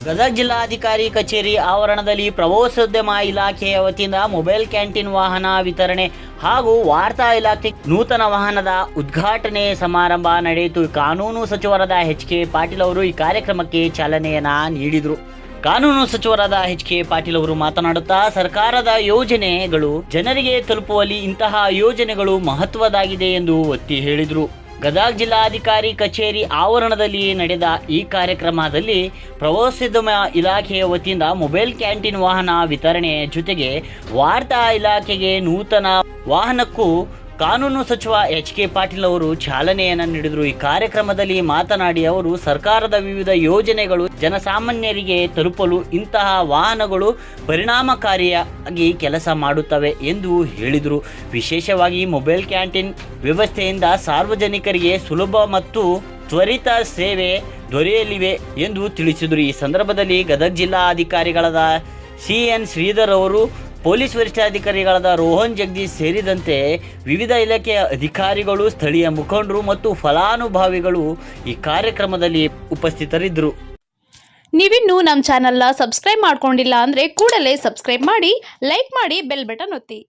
ಗದಗ ಜಿಲ್ಲಾಧಿಕಾರಿ ಕಚೇರಿ ಆವರಣದಲ್ಲಿ ಪ್ರವಾಸೋದ್ಯಮ ಇಲಾಖೆಯ ವತಿಯಿಂದ ಮೊಬೈಲ್ ಕ್ಯಾಂಟೀನ್ ವಾಹನ ವಿತರಣೆ ಹಾಗೂ ವಾರ್ತಾ ಇಲಾಖೆ ನೂತನ ವಾಹನದ ಉದ್ಘಾಟನೆ ಸಮಾರಂಭ ನಡೆಯಿತು. ಕಾನೂನು ಸಚಿವರಾದ ಎಚ್.ಕೆ. ಪಾಟೀಲ್ ಅವರು ಈ ಕಾರ್ಯಕ್ರಮಕ್ಕೆ ಚಾಲನೆಯನ್ನ ನೀಡಿದರು. ಕಾನೂನು ಸಚಿವರಾದ ಎಚ್.ಕೆ. ಪಾಟೀಲ್ ಅವರು ಮಾತನಾಡುತ್ತಾ, ಸರ್ಕಾರದ ಯೋಜನೆಗಳು ಜನರಿಗೆ ತಲುಪುವಲ್ಲಿ ಇಂತಹ ಯೋಜನೆಗಳು ಮಹತ್ವದಾಗಿದೆ ಎಂದು ಒತ್ತಿ ಹೇಳಿದರು. ಗದಗ ಜಿಲ್ಲಾಧಿಕಾರಿ ಕಚೇರಿ ಆವರಣದಲ್ಲಿ ನಡೆದ ಈ ಕಾರ್ಯಕ್ರಮದಲ್ಲಿ ಪ್ರವಾಸೋದ್ಯಮ ಇಲಾಖೆಯ ವತಿಯಿಂದ ಮೊಬೈಲ್ ಕ್ಯಾಂಟೀನ್ ವಾಹನ ವಿತರಣೆ ಜೊತೆಗೆ ವಾರ್ತಾ ಇಲಾಖೆಗೆ ನೂತನ ವಾಹನಕ್ಕೂ ಕಾನೂನು ಸಚಿವ ಎಚ್.ಕೆ. ಪಾಟೀಲ್ ಅವರು ಚಾಲನೆಯನ್ನು ನೀಡಿದರು. ಈ ಕಾರ್ಯಕ್ರಮದಲ್ಲಿ ಮಾತನಾಡಿ ಅವರು, ಸರ್ಕಾರದ ವಿವಿಧ ಯೋಜನೆಗಳು ಜನಸಾಮಾನ್ಯರಿಗೆ ತಲುಪಲು ಇಂತಹ ವಾಹನಗಳು ಪರಿಣಾಮಕಾರಿಯಾಗಿ ಕೆಲಸ ಮಾಡುತ್ತವೆ ಎಂದು ಹೇಳಿದರು. ವಿಶೇಷವಾಗಿ ಮೊಬೈಲ್ ಕ್ಯಾಂಟೀನ್ ವ್ಯವಸ್ಥೆಯಿಂದ ಸಾರ್ವಜನಿಕರಿಗೆ ಸುಲಭ ಮತ್ತು ತ್ವರಿತ ಸೇವೆ ದೊರೆಯಲಿವೆ ಎಂದು ತಿಳಿಸಿದರು. ಈ ಸಂದರ್ಭದಲ್ಲಿ ಗದಗ ಜಿಲ್ಲಾ ಅಧಿಕಾರಿಗಳಾದ ಸಿ.ಎನ್. ಶ್ರೀಧರ್ ಅವರು, ಪೊಲೀಸ್ ವರಿಷ್ಠಾಧಿಕಾರಿಗಳಾದ ರೋಹನ್ ಜಗದೀಶ್ ಸೇರಿದಂತೆ ವಿವಿಧ ಇಲಾಖೆಯ ಅಧಿಕಾರಿಗಳು, ಸ್ಥಳೀಯ ಮುಖಂಡರು ಮತ್ತು ಫಲಾನುಭವಿಗಳು ಈ ಕಾರ್ಯಕ್ರಮದಲ್ಲಿ ಉಪಸ್ಥಿತರಿದ್ದರು. ನೀವಿನ್ನೂ ನಮ್ಮ ಚಾನೆಲ್ನ ಸಬ್ಸ್ಕ್ರೈಬ್ ಮಾಡ್ಕೊಂಡಿಲ್ಲ ಅಂದರೆ ಕೂಡಲೇ ಸಬ್ಸ್ಕ್ರೈಬ್ ಮಾಡಿ, ಲೈಕ್ ಮಾಡಿ, ಬೆಲ್ ಬಟನ್ ಒತ್ತಿ.